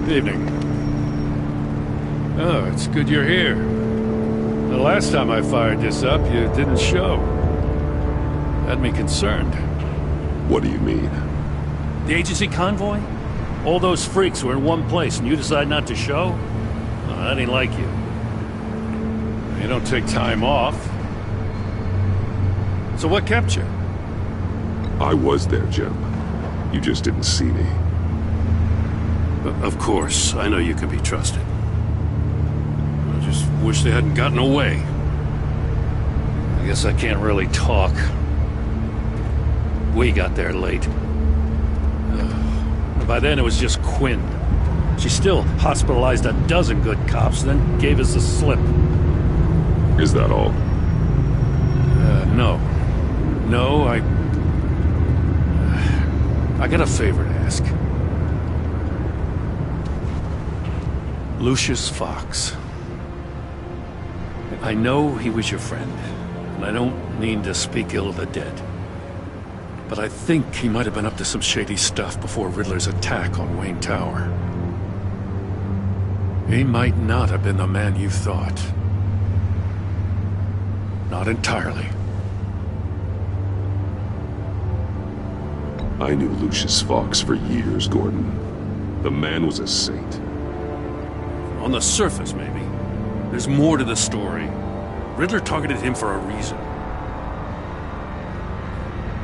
Evening. Oh, it's good you're here. The last time I fired this up, you didn't show. Had me concerned. What do you mean? The agency convoy? All those freaks were in one place and you decide not to show? Oh, that ain't like you. You don't take time off. So what kept you? I was there, Jim. You just didn't see me. Of course, I know you can be trusted. I just wish they hadn't gotten away. I guess I can't really talk. We got there late. By then it was just Quinn. She still hospitalized a dozen good cops, then gave us the slip. Is that all? No. No, I got a favor to ask. Lucius Fox. I know he was your friend, and I don't mean to speak ill of the dead. But I think he might have been up to some shady stuff before Riddler's attack on Wayne Tower. He might not have been the man you thought. Not entirely. I knew Lucius Fox for years, Gordon. The man was a saint. On the surface, maybe. There's more to the story. Riddler targeted him for a reason.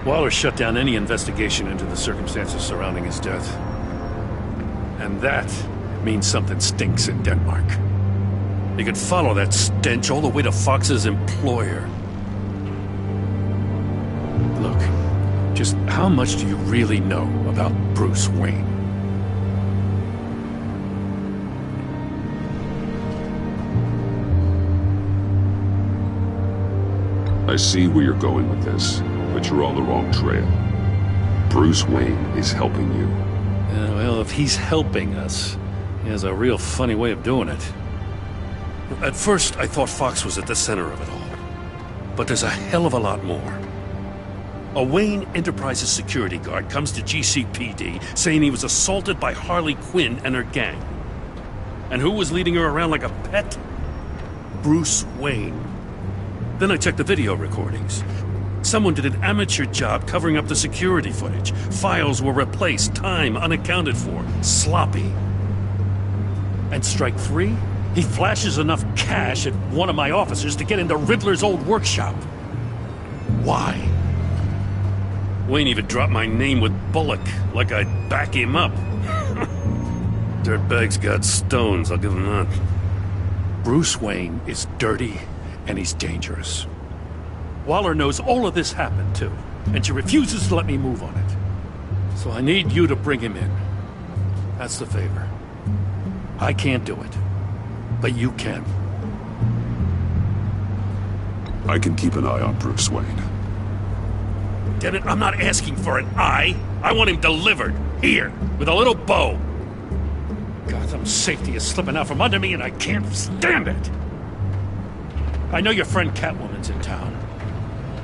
Waller shut down any investigation into the circumstances surrounding his death. And that means something stinks in Denmark. You could follow that stench all the way to Fox's employer. Look, just how much do you really know about Bruce Wayne? I see where you're going with this, but you're on the wrong trail. Bruce Wayne is helping you. Well, if he's helping us, he has a real funny way of doing it. At first, I thought Fox was at the center of it all. But there's a hell of a lot more. A Wayne Enterprises security guard comes to GCPD saying he was assaulted by Harley Quinn and her gang. And who was leading her around like a pet? Bruce Wayne. Then I checked the video recordings. Someone did an amateur job covering up the security footage. Files were replaced, time unaccounted for, sloppy. And strike three? He flashes enough cash at one of my officers to get into Riddler's old workshop. Why? Wayne even dropped my name with Bullock, like I'd back him up. Dirtbag's got stones, I'll give him that. Bruce Wayne is dirty, and he's dangerous. Waller knows all of this happened, too, and she refuses to let me move on it. So I need you to bring him in. That's the favor. I can't do it, but you can. I can keep an eye on Bruce Wayne. Damn it, I'm not asking for an eye. I want him delivered, here, with a little bow. Gotham safety is slipping out from under me, and I can't stand it. I know your friend Catwoman's in town.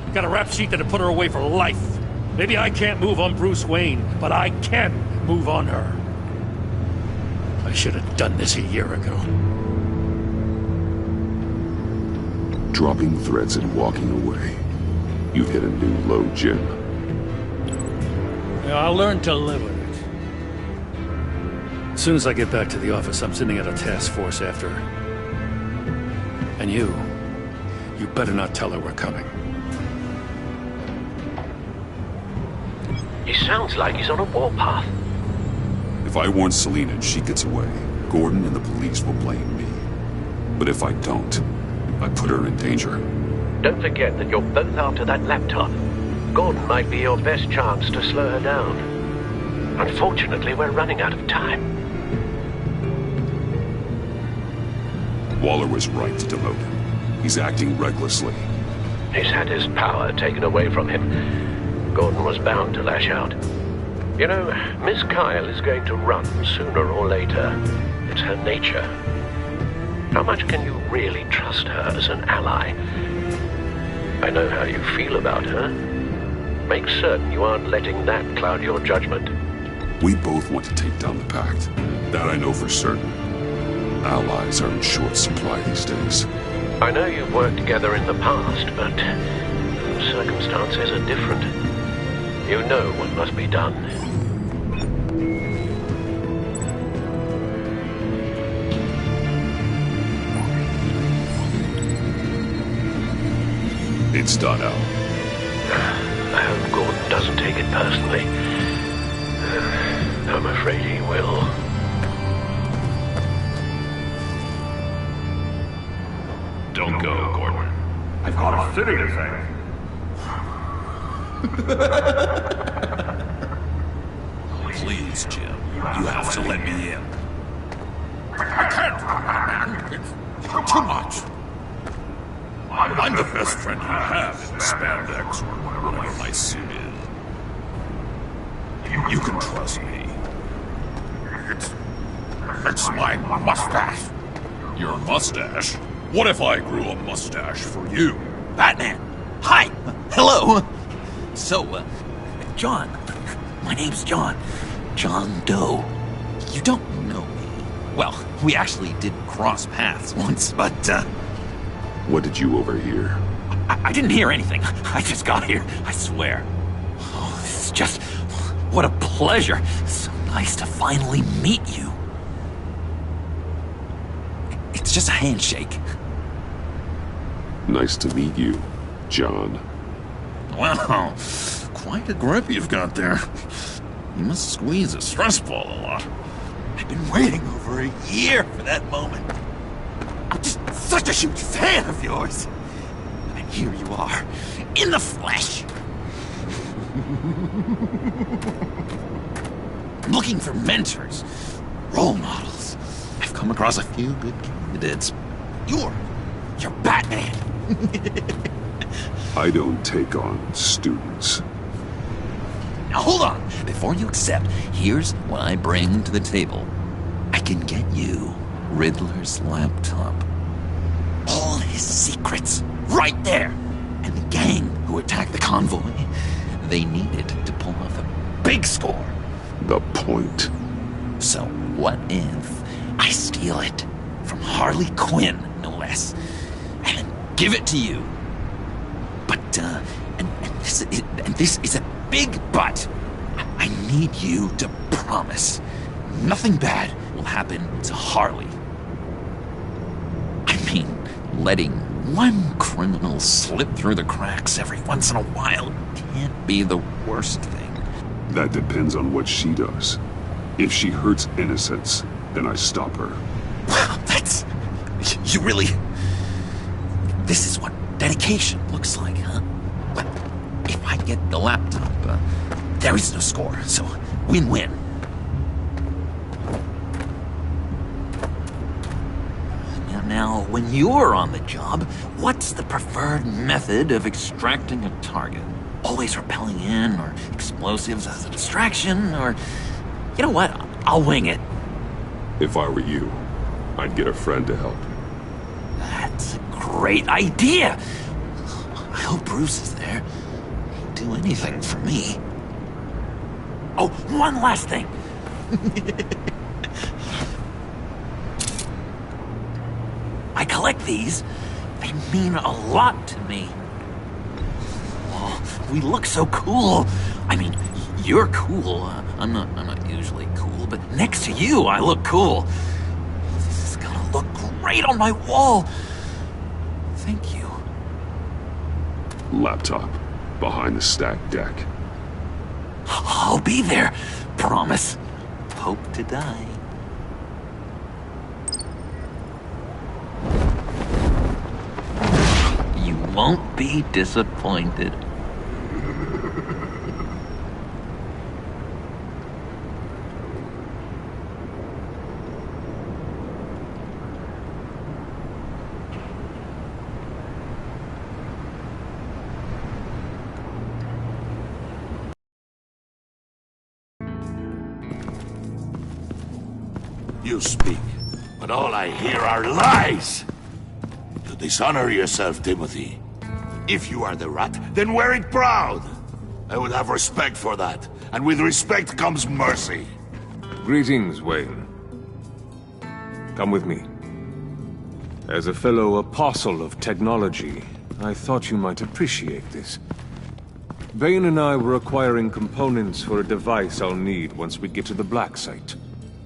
You got a rap sheet that'd put her away for life. Maybe I can't move on Bruce Wayne, but I can move on her. I should have done this a year ago. Dropping threats and walking away. You've hit a new low, Jim. Yeah, I'll learn to live with it. As soon as I get back to the office, I'm sending out a task force after her. And you better not tell her we're coming. He sounds like he's on a warpath. If I warn Selina and she gets away, Gordon and the police will blame me. But if I don't, I put her in danger. Don't forget that you're both after that laptop. Gordon might be your best chance to slow her down. Unfortunately, we're running out of time. Waller was right to demote him. He's acting recklessly. He's had his power taken away from him. Gordon was bound to lash out. You know, Miss Kyle is going to run sooner or later. It's her nature. How much can you really trust her as an ally? I know how you feel about her. Make certain you aren't letting that cloud your judgment. We both want to take down the Pact. That I know for certain. Allies are in short supply these days. I know you've worked together in the past, but circumstances are different. You know what must be done. It's done, Al. I hope Gordon doesn't take it personally. I'm afraid he will. Don't go, Gordon. I've got a city to save. Please, Jim. You have to let me in. I can't, man. It's too much. I'm the best friend you have in spandex or whatever my suit is. You can trust me. It's my mustache. Your mustache? What if I grew a mustache for you? Batman! Hi! Hello! So, John. My name's John. John Doe. You don't know me. Well, we actually did cross paths once, but, What did you overhear? I didn't hear anything. I just got here, I swear. Oh, this is just... What a pleasure. So nice to finally meet you. It's just a handshake. Nice to meet you, John. Wow, quite a grip you've got there. You must squeeze a stress ball a lot. I've been waiting over a year for that moment. I'm just such a huge fan of yours. And here you are, in the flesh. Looking for mentors, role models. I've come across a few good candidates. You're Batman. I don't take on students. Now hold on. Before you accept, here's what I bring to the table. I can get you Riddler's laptop. All his secrets, right there. And the gang who attacked the convoy, they needed to pull off a big score. The point. So what if I steal it from Harley Quinn, no less, and give it to you? But, and this is a big but. I need you to promise nothing bad will happen to Harley. I mean, letting one criminal slip through the cracks every once in a while can't be the worst thing. That depends on what she does. If she hurts innocents, then I stop her. Wow, that's... You really... This is what dedication looks like, huh? But if I get the laptop, there is no score, so win-win. Now, when you're on the job, what's the preferred method of extracting a target? Always rappelling in, or explosives as a distraction, or... You know what? I'll wing it. If I were you, I'd get a friend to help. That's a great idea! I hope Bruce is there. He'd do anything for me. Oh, one last thing! I collect these. They mean a lot to me. Oh, we look so cool. I mean, you're cool. I'm not usually cool, but next to you, I look cool. This is gonna look great on my wall. Thank you. Laptop. Behind the stacked deck. I'll be there. Promise. Hope to die. You won't be disappointed. You speak, but all I hear are lies! You dishonor yourself, Timothy. If you are the rat, then wear it proud! I would have respect for that, and with respect comes mercy. Greetings, Wayne. come with me. As a fellow apostle of technology, I thought you might appreciate this. Bane and I were acquiring components for a device I'll need once we get to the Black Site.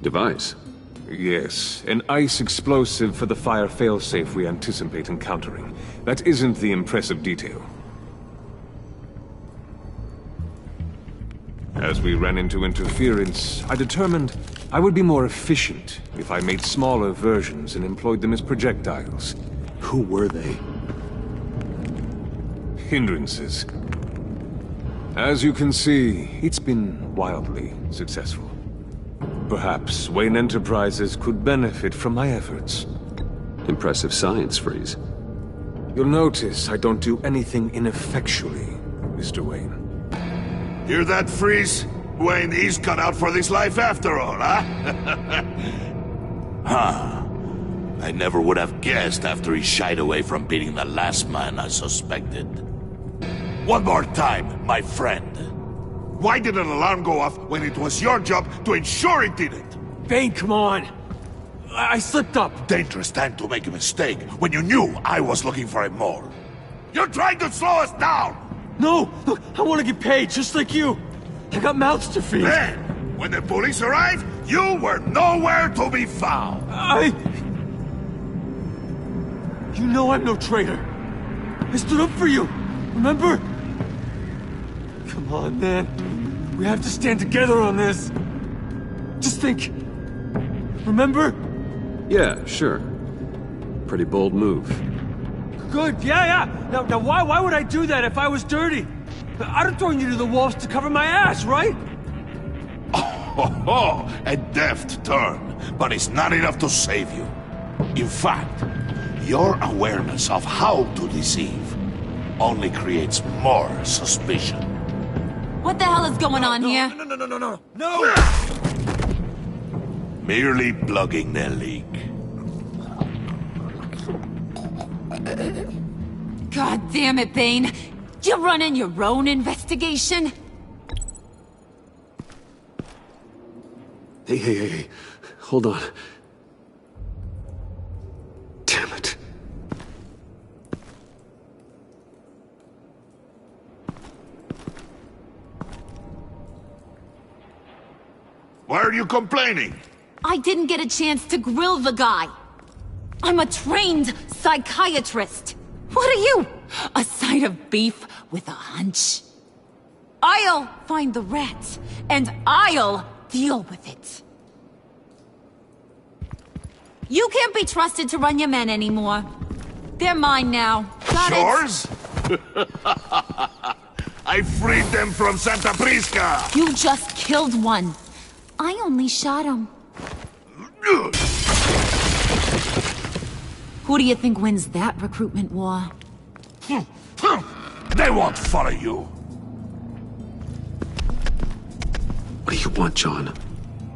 Device? Yes, an ice explosive for the fire failsafe we anticipate encountering. That isn't the impressive detail. As we ran into interference, I determined I would be more efficient if I made smaller versions and employed them as projectiles. Who were they? Hindrances. As you can see, it's been wildly successful. Perhaps Wayne Enterprises could benefit from my efforts. Impressive science, Freeze. You'll notice I don't do anything ineffectually, Mr. Wayne. Hear that, Freeze? Wayne, he's cut out for this life after all, huh? Huh. I never would have guessed after he shied away from beating the last man I suspected. One more time, my friend. Why did an alarm go off when it was your job to ensure it didn't? Bane, come on! I slipped up! Dangerous time to make a mistake when you knew I was looking for him more. You're trying to slow us down! No! Look, I want to get paid, just like you! I got mouths to feed! Then, when the police arrived, you were nowhere to be found! You know I'm no traitor! I stood up for you! Remember? Come on, man. We have to stand together on this. Just think. Remember? Yeah, sure. Pretty bold move. Good, yeah. Now why would I do that if I was dirty? I'd have thrown you to the wolves to cover my ass, right? Oh, a deft turn, but it's not enough to save you. In fact, your awareness of how to deceive only creates more suspicion. What the hell is going on here? No! Merely plugging the leak. God damn it, Bane. You're running your own investigation? Hey. Hold on. Damn it. Why are you complaining? I didn't get a chance to grill the guy. I'm a trained psychiatrist. What are you? A side of beef with a hunch? I'll find the rat, and I'll deal with it. You can't be trusted to run your men anymore. They're mine now. Got it? Yours? I freed them from Santa Prisca! You just killed one. I only shot him. Who do you think wins that recruitment war? They won't follow you. What do you want, John?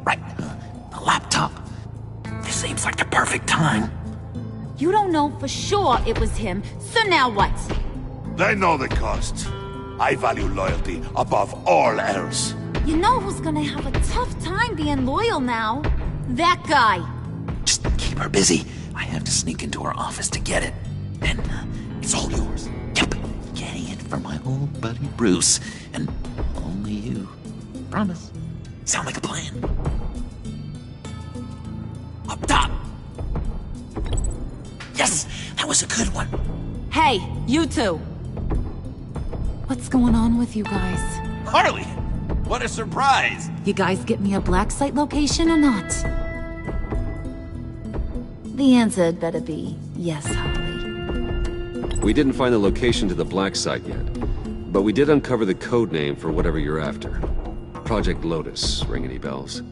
Right, the laptop. This seems like the perfect time. You don't know for sure it was him, so now what? They know the cost. I value loyalty above all else. You know who's gonna have a tough time being loyal now? That guy. Just keep her busy. I have to sneak into her office to get it. And it's all yours. Yep. Getting it from my old buddy Bruce. And only you. Promise. Sound like a plan? Up top! Yes! That was a good one. Hey, you two. What's going on with you guys? Harley! What a surprise! You guys get me a black site location or not? The answer had better be yes, Harley. We didn't find the location to the black site yet, but we did uncover the code name for whatever you're after. Project Lotus. Ring any bells?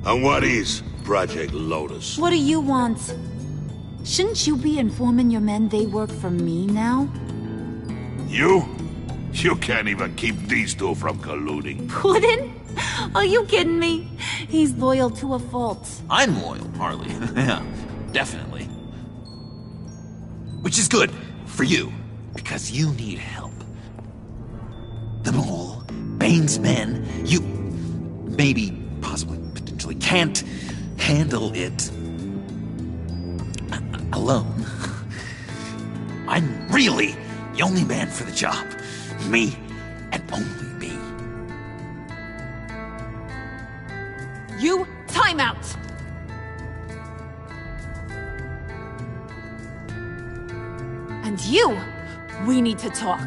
And what is Project Lotus? What do you want? Shouldn't you be informing your men they work for me now? You? You can't even keep these two from colluding. Puddin'? Are you kidding me? He's loyal to a fault. I'm loyal, Harley. Yeah, definitely. Which is good for you, because you need help. The Mole, Bane's men, maybe possibly, potentially can't handle it alone. I'm really the only man for the job. Me and only me. You, time out! And you, we need to talk.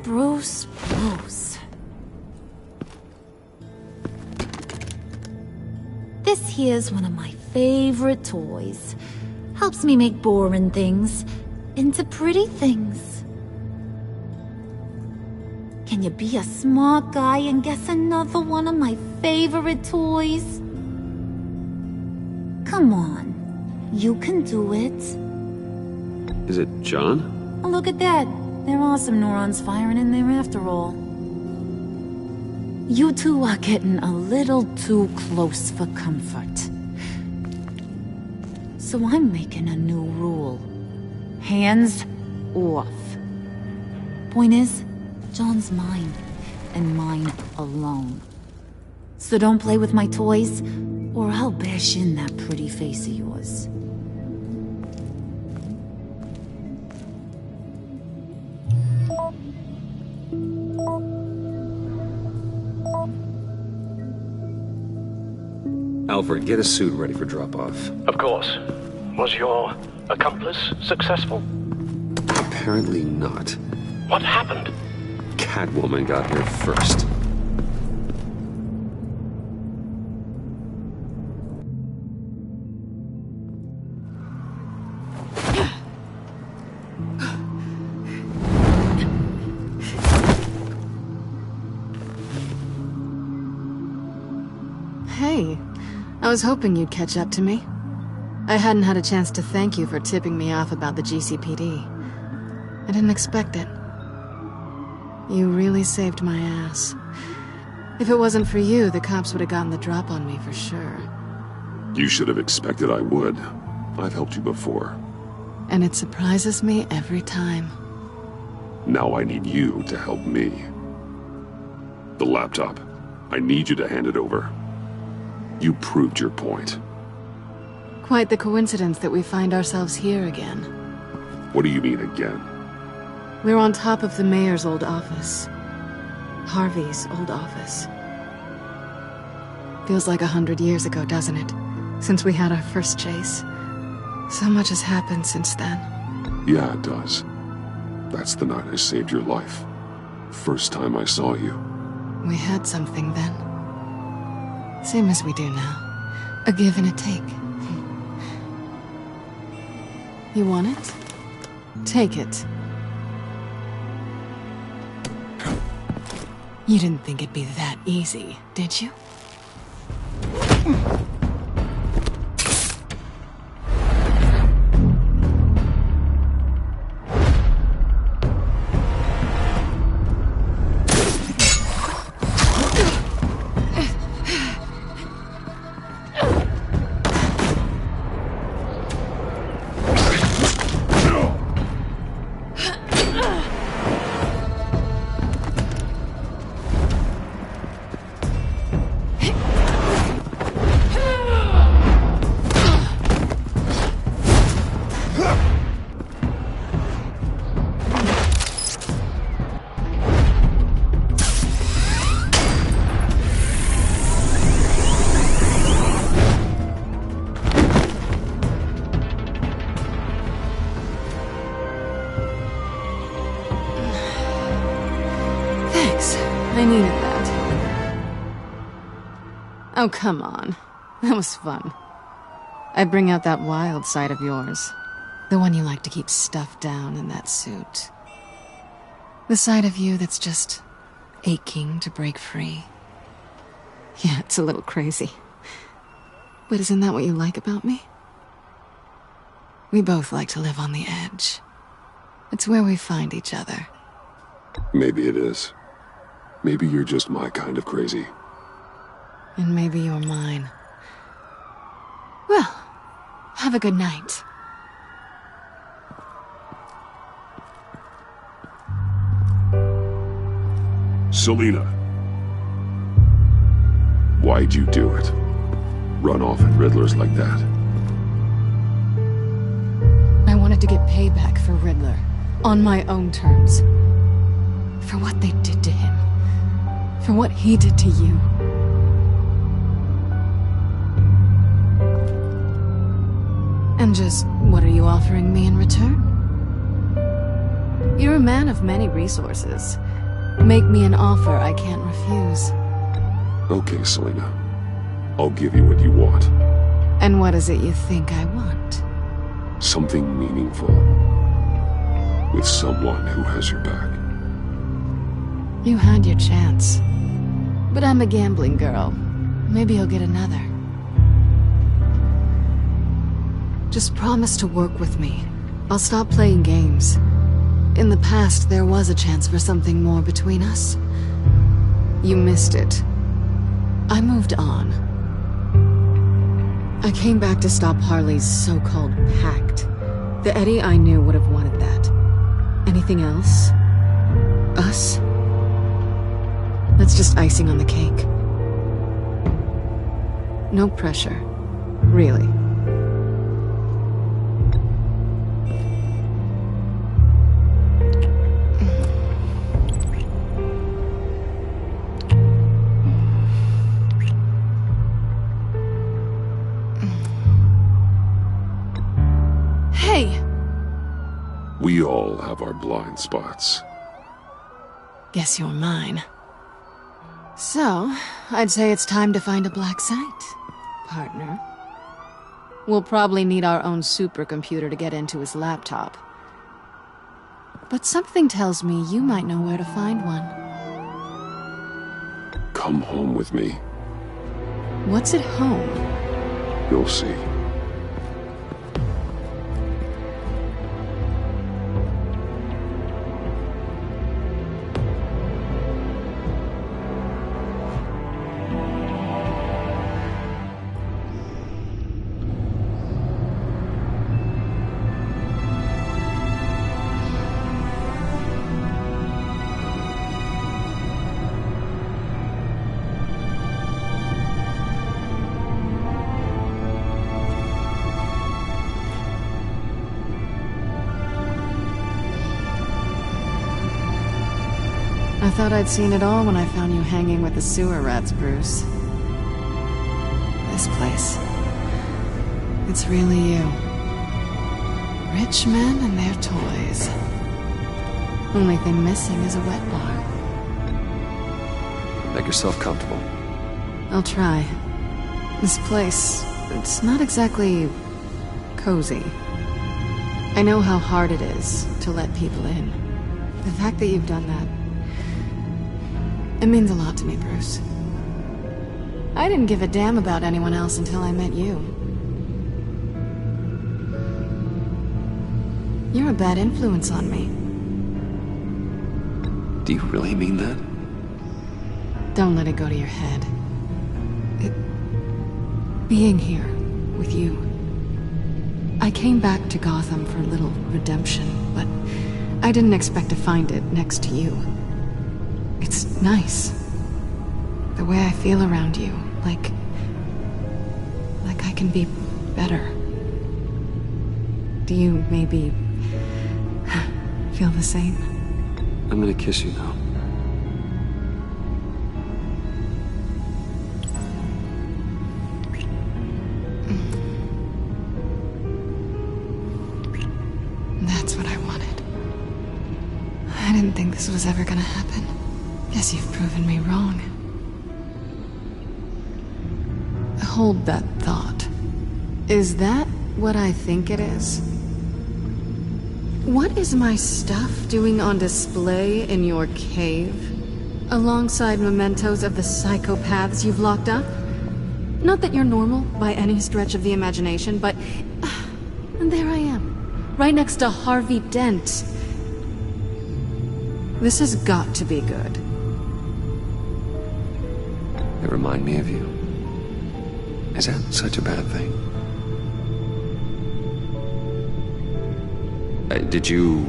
Bruce. This here's one of my favorite toys. Helps me make boring things into pretty things. Can you be a smart guy and guess another one of my favorite toys? Come on, you can do it. Is it John? Oh, look at that. There are some neurons firing in there after all. You two are getting a little too close for comfort. So I'm making a new rule. Hands off. Point is, John's mine, and mine alone. So don't play with my toys, or I'll bash in that pretty face of yours. Alfred, get a suit ready for drop-off. Of course. Was your accomplice successful? Apparently not. What happened? Catwoman got here first. Hey, I was hoping you'd catch up to me. I hadn't had a chance to thank you for tipping me off about the GCPD. I didn't expect it. You really saved my ass. If it wasn't for you, the cops would have gotten the drop on me for sure. You should have expected I would. I've helped you before. And it surprises me every time. Now I need you to help me. The laptop. I need you to hand it over. You proved your point. Quite the coincidence that we find ourselves here again. What do you mean again? We're on top of the mayor's old office. Harvey's old office. Feels like 100 years ago, doesn't it? Since we had our first chase. So much has happened since then. Yeah, it does. That's the night I saved your life. First time I saw you. We had something then. Same as we do now. A give and a take. You want it? Take it. You didn't think it'd be that easy, did you? I needed that. Oh, come on. That was fun. I bring out that wild side of yours. The one you like to keep stuffed down in that suit. The side of you that's just aching to break free. Yeah, it's a little crazy. But isn't that what you like about me? We both like to live on the edge. It's where we find each other. Maybe it is. Maybe you're just my kind of crazy. And maybe you're mine. Well, have a good night. Selina. Why'd you do it? Run off at Riddlers like that? I wanted to get payback for Riddler. On my own terms. For what they did to him. For what he did to you. And just what are you offering me in return? You're a man of many resources. Make me an offer I can't refuse. Okay, Selina. I'll give you what you want. And what is it you think I want? Something meaningful. With someone who has your back. You had your chance. But I'm a gambling girl. Maybe you'll get another. Just promise to work with me. I'll stop playing games. In the past, there was a chance for something more between us. You missed it. I moved on. I came back to stop Harley's so-called pact. The Eddie I knew would have wanted that. Anything else? Us? That's just icing on the cake. No pressure. Really. Hey! We all have our blind spots. Guess you're mine. So, I'd say it's time to find a black site, partner. We'll probably need our own supercomputer to get into his laptop. But something tells me you might know where to find one. Come home with me. What's at home? You'll see. I thought I'd seen it all when I found you hanging with the sewer rats, Bruce. This place. It's really you. Rich men and their toys. Only thing missing is a wet bar. Make yourself comfortable. I'll try. This place, it's not exactly cozy. I know how hard it is to let people in. The fact that you've done that, it means a lot to me, Bruce. I didn't give a damn about anyone else until I met you. You're a bad influence on me. Do you really mean that? Don't let it go to your head. Being here with you. I came back to Gotham for a little redemption, but I didn't expect to find it next to you. It's nice. The way I feel around you, like I can be better. Do you maybe feel the same? I'm gonna kiss you now. That's what I wanted. I didn't think this was ever gonna happen. Guess you've proven me wrong. Hold that thought. Is that what I think it is? What is my stuff doing on display in your cave? Alongside mementos of the psychopaths you've locked up? Not that you're normal by any stretch of the imagination, but... and there I am, right next to Harvey Dent. This has got to be good. They remind me of you. Is that such a bad thing? Did you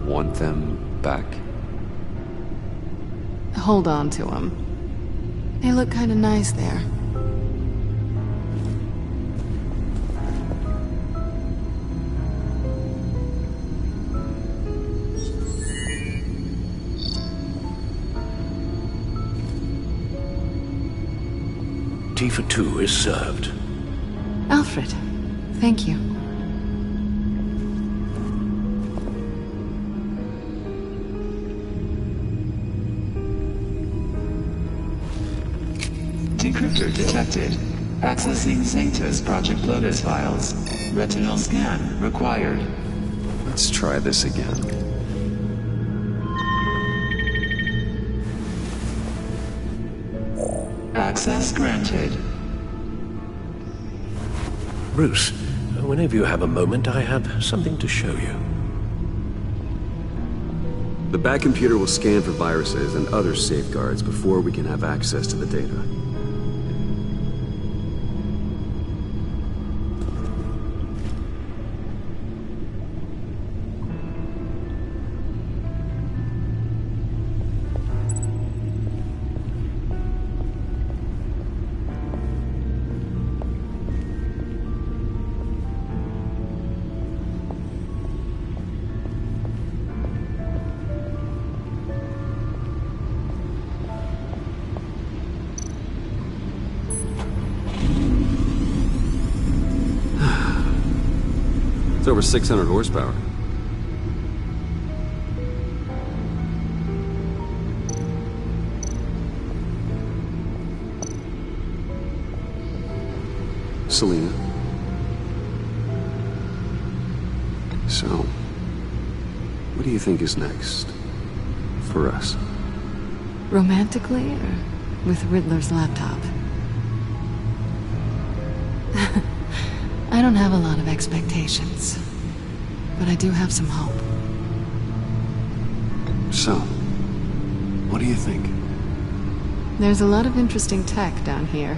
want them back? Hold on to them. They look kinda nice there. Tifa 2 is served. Alfred, thank you. Decryptor detected. Accessing Sanctus Project Lotus files. Retinal scan required. Let's try this again. Access granted. Bruce, whenever you have a moment, I have something to show you. The back computer will scan for viruses and other safeguards before we can have access to the data. It's over 600 horsepower. Selina. So, what do you think is next? For us? Romantically, or with Riddler's laptop? I don't have a lot of expectations, but I do have some hope. So, what do you think? There's a lot of interesting tech down here.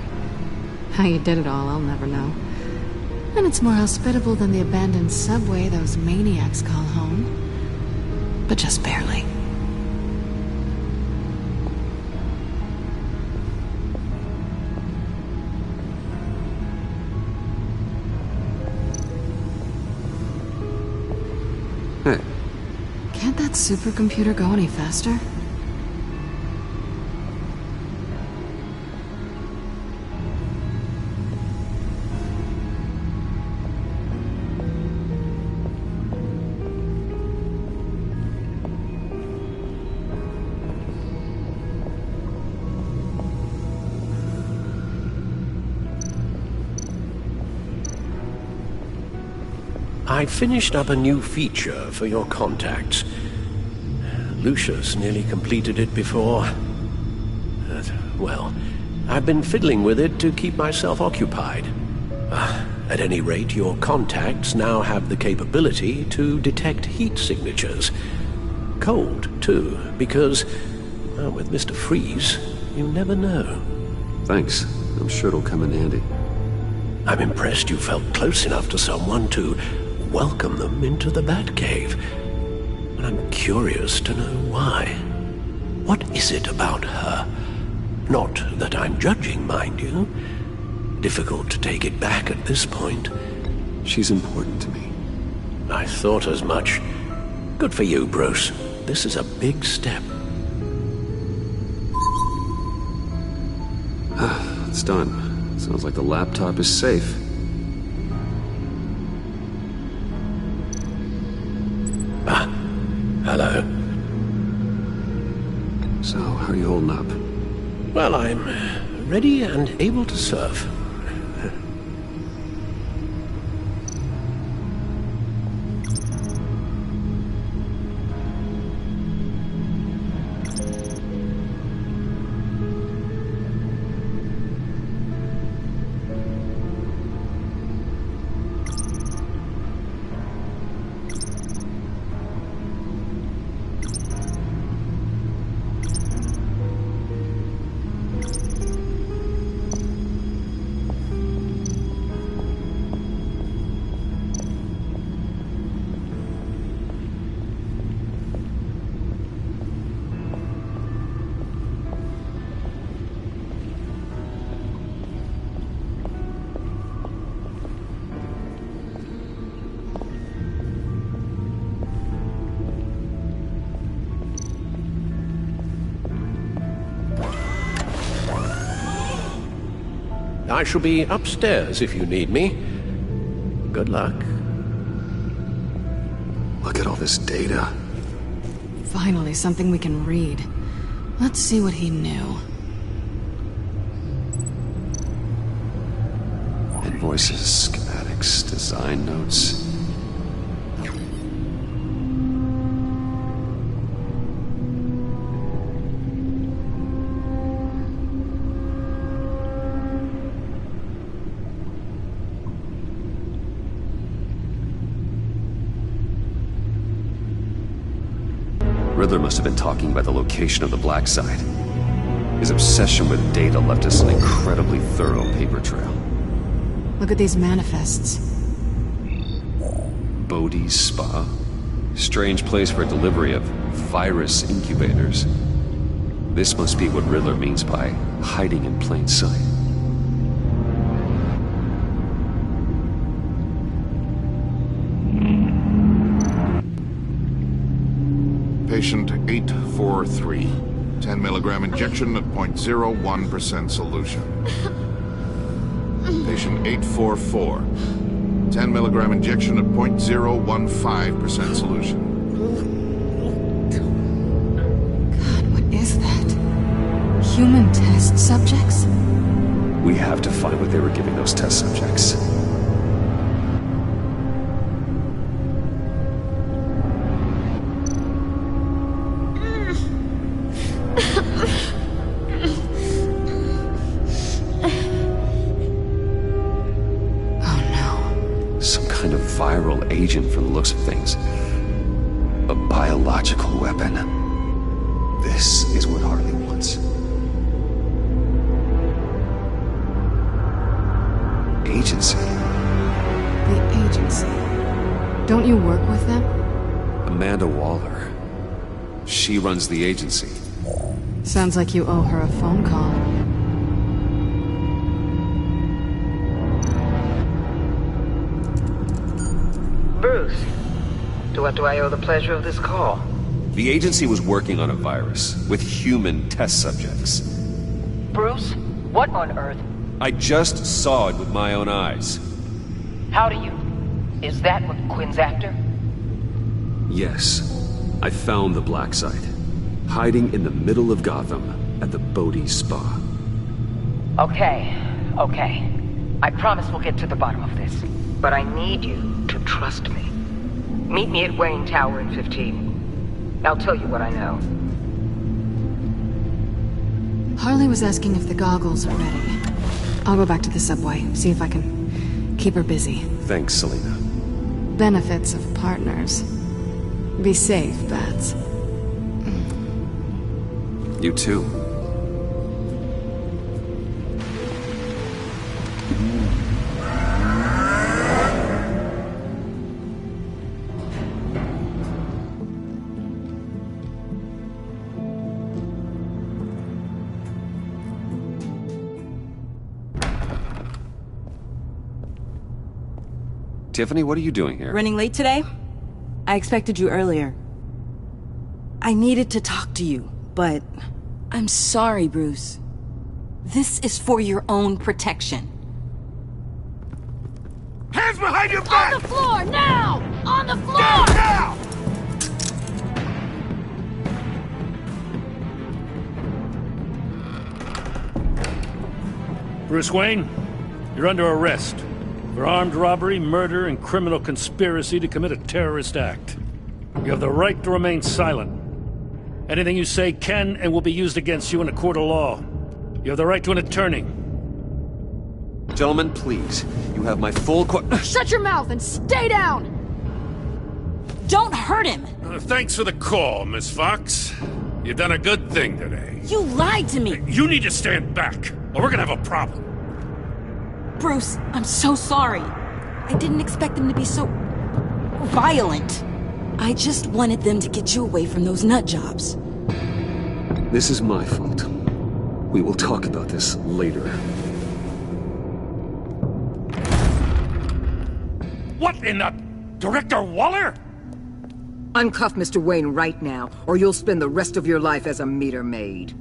How you did it all, I'll never know. And it's more hospitable than the abandoned subway those maniacs call home. But just barely. Hey. Can't that supercomputer go any faster? I finished up a new feature for your contacts. Lucius nearly completed it before. Well, I've been fiddling with it to keep myself occupied. At any rate, your contacts now have the capability to detect heat signatures. Cold, too, because, well, with Mr. Freeze, you never know. Thanks. I'm sure it'll come in handy. I'm impressed you felt close enough to someone to welcome them into the Batcave. And I'm curious to know why. What is it about her? Not that I'm judging, mind you. Difficult to take it back at this point. She's important to me. I thought as much. Good for you, Bruce. This is a big step. It's done. Sounds like the laptop is safe. Hello. So, how are you holding up? Well, I'm ready and able to serve. I shall be upstairs if you need me. Good luck. Look at all this data. Finally, something we can read. Let's see what he knew. Invoices, schematics, design notes. Riddler must have been talking about the location of the Black Site. His obsession with data left us an incredibly thorough paper trail. Look at these manifests. Bodhi's Spa? Strange place for a delivery of virus incubators. This must be what Riddler means by hiding in plain sight. Patient 843. 10 milligram injection at 0.01% solution. Patient 844. 10 milligram injection at 0.015% solution. God, what is that? Human test subjects? We have to find what they were giving those test subjects. Viral agent from the looks of things. A biological weapon. This is what Harley wants. Agency. The agency. Don't you work with them? Amanda Waller. She runs the agency. Sounds like you owe her a phone call. Bruce, to what do I owe the pleasure of this call? The agency was working on a virus with human test subjects. Bruce, what on earth? I just saw it with my own eyes. How do you... Is that what Quinn's after? Yes. I found the Black Site. Hiding in the middle of Gotham at the Bodhi's Spa. Okay. I promise we'll get to the bottom of this. But I need you to trust me. Meet me at Wayne Tower in 15. I'll tell you what I know. Harley was asking if the goggles are ready. I'll go back to the subway, see if I can keep her busy. Thanks, Selina. Benefits of partners. Be safe, Bats. You too. Tiffany, what are you doing here? Running late today? I expected you earlier. I needed to talk to you, but I'm sorry, Bruce. This is for your own protection. Hands behind your back! On the floor, now! On the floor! Down, now! Bruce Wayne, you're under arrest for armed robbery, murder, and criminal conspiracy to commit a terrorist act. You have the right to remain silent. Anything you say can and will be used against you in a court of law. You have the right to an attorney. Gentlemen, please. You have my full Shut your mouth and stay down! Don't hurt him! Thanks for the call, Miss Fox. You've done a good thing today. You lied to me! You need to stand back, or we're gonna have a problem. Bruce, I'm so sorry. I didn't expect them to be so... violent. I just wanted them to get you away from those nut jobs. This is my fault. We will talk about this later. What in the... Director Waller? Uncuff Mr. Wayne right now, or you'll spend the rest of your life as a meter maid.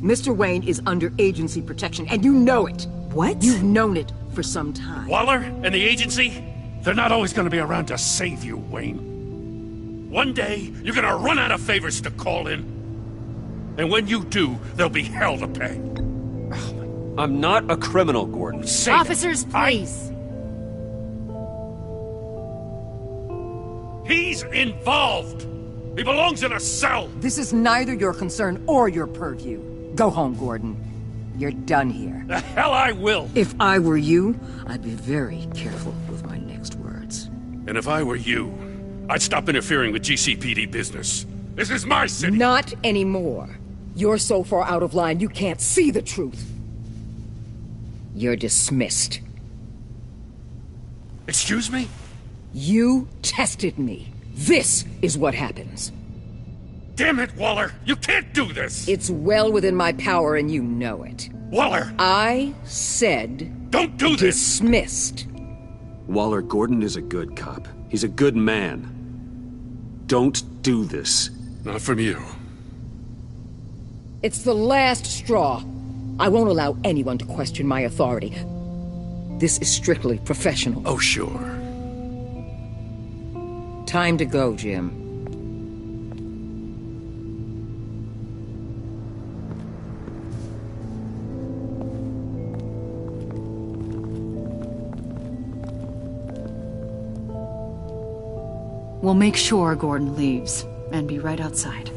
Mr. Wayne is under agency protection, and you know it. What? You've known it for some time. Waller and the agency, they're not always gonna be around to save you, Wayne. One day, you're gonna run out of favors to call in. And when you do, there'll be hell to pay. I'm not a criminal, Gordon. Officers, please. He's involved! He belongs in a cell! This is neither your concern or your purview. Go home, Gordon. You're done here. The hell I will! If I were you, I'd be very careful with my next words. And if I were you, I'd stop interfering with GCPD business. This is my city! Not anymore. You're so far out of line you can't see the truth. You're dismissed. Excuse me? You tested me. This is what happens. Damn it, Waller! You can't do this! It's well within my power and you know it. Waller! I said... Don't do this! Dismissed. Waller, Gordon is a good cop. He's a good man. Don't do this. Not from you. It's the last straw. I won't allow anyone to question my authority. This is strictly professional. Oh, sure. Time to go, Jim. We'll make sure Gordon leaves, and be right outside.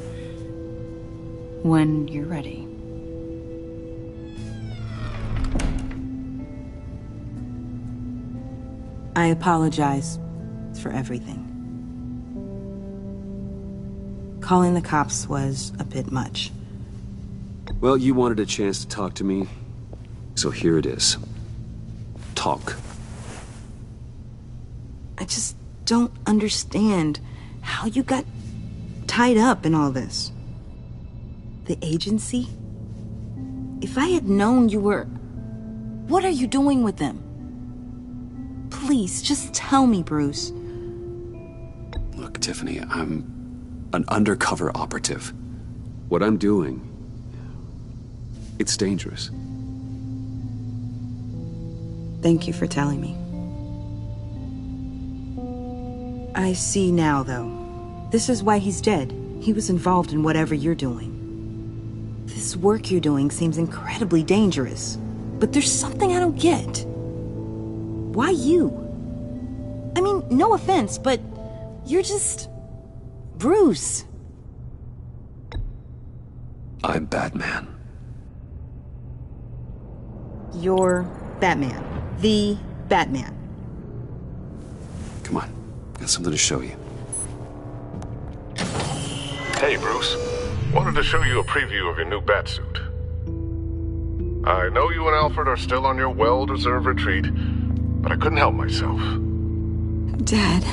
When you're ready. I apologize for everything. Calling the cops was a bit much. Well, you wanted a chance to talk to me, so here it is. Talk. I just don't understand how you got tied up in all this. The agency? If I had known you were... What are you doing with them? Please, just tell me, Bruce. Look, Tiffany, I'm an undercover operative. What I'm doing, it's dangerous. Thank you for telling me. I see now, though. This is why he's dead. He was involved in whatever you're doing. This work you're doing seems incredibly dangerous. But there's something I don't get. Why you? I mean, no offense, but you're just... Bruce. I'm Batman. You're Batman. The Batman. Come on, got something to show you. Hey, Bruce. Wanted to show you a preview of your new Batsuit. I know you and Alfred are still on your well-deserved retreat, but I couldn't help myself. Dad.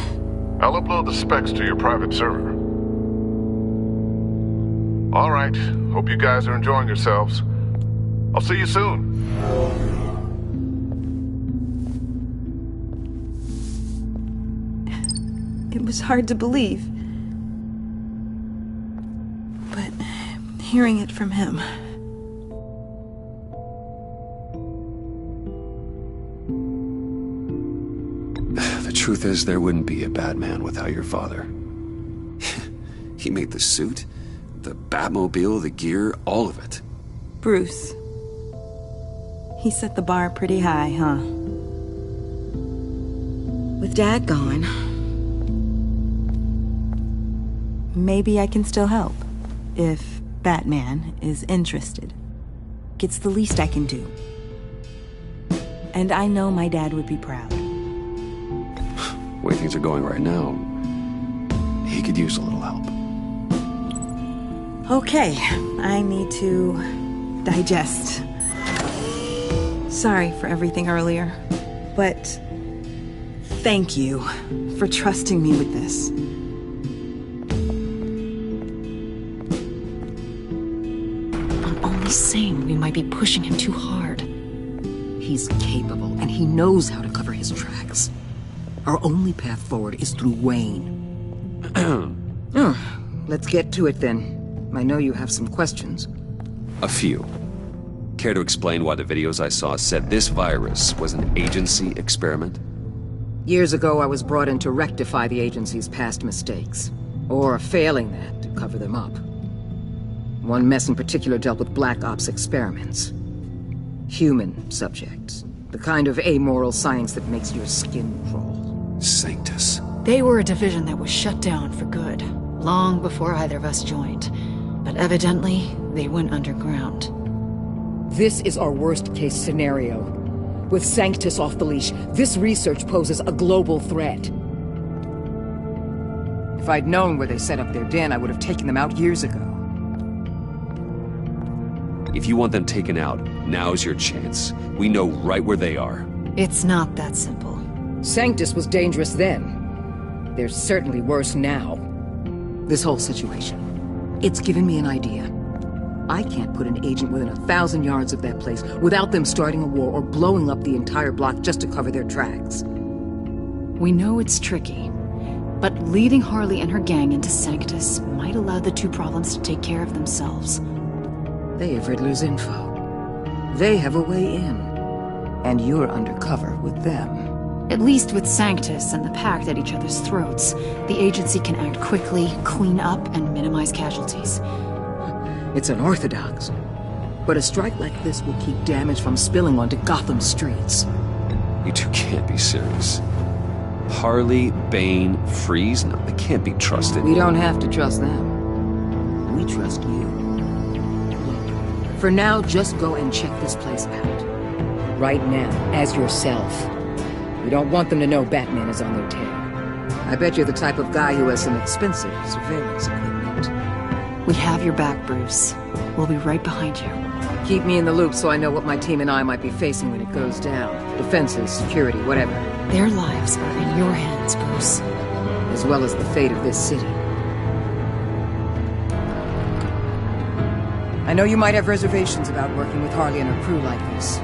I'll upload the specs to your private server. All right. Hope you guys are enjoying yourselves. I'll see you soon. It was hard to believe. But hearing it from him... The truth is, there wouldn't be a Batman without your father. He made the suit, the Batmobile, the gear, all of it. Bruce. He set the bar pretty high, huh? With Dad gone... Maybe I can still help. If Batman is interested. It's the least I can do. And I know my dad would be proud. The way things are going right now, he could use a little help. Okay, I need to digest. Sorry for everything earlier, but thank you for trusting me with this. I'm only saying we might be pushing him too hard. He's capable, and he knows how to cover his tracks. Our only path forward is through Wayne. Let's get to it then. I know you have some questions. A few. Care to explain why the videos I saw said this virus was an agency experiment? Years ago, I was brought in to rectify the agency's past mistakes. Or failing that, to cover them up. One mess in particular dealt with Black Ops experiments. Human subjects. The kind of amoral science that makes your skin crawl. Sanctus. They were a division that was shut down for good, long before either of us joined. But evidently, they went underground. This is our worst-case scenario. With Sanctus off the leash, this research poses a global threat. If I'd known where they set up their den, I would have taken them out years ago. If you want them taken out, now's your chance. We know right where they are. It's not that simple. Sanctus was dangerous then. They're certainly worse now. This whole situation, it's given me an idea. I can't put an agent within 1,000 yards of that place without them starting a war or blowing up the entire block just to cover their tracks. We know it's tricky, but leading Harley and her gang into Sanctus might allow the two problems to take care of themselves. They have Riddler's info. They have a way in. And you're undercover with them. At least with Sanctus and the Pact at each other's throats, the agency can act quickly, clean up, and minimize casualties. It's unorthodox. But a strike like this will keep damage from spilling onto Gotham streets. You two can't be serious. Harley, Bane, Freeze? No, they can't be trusted. We don't have to trust them. We trust you. Look, for now, just go and check this place out. Right now, as yourself. We don't want them to know Batman is on their tail. I bet you're the type of guy who has some expensive surveillance equipment. We have your back, Bruce. We'll be right behind you. Keep me in the loop so I know what my team and I might be facing when it goes down. Defenses, security, whatever. Their lives are in your hands, Bruce. As well as the fate of this city. I know you might have reservations about working with Harley and her crew like this.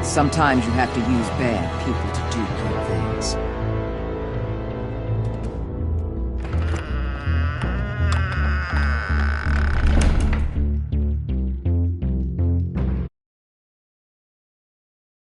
Sometimes you have to use bad people to do good things.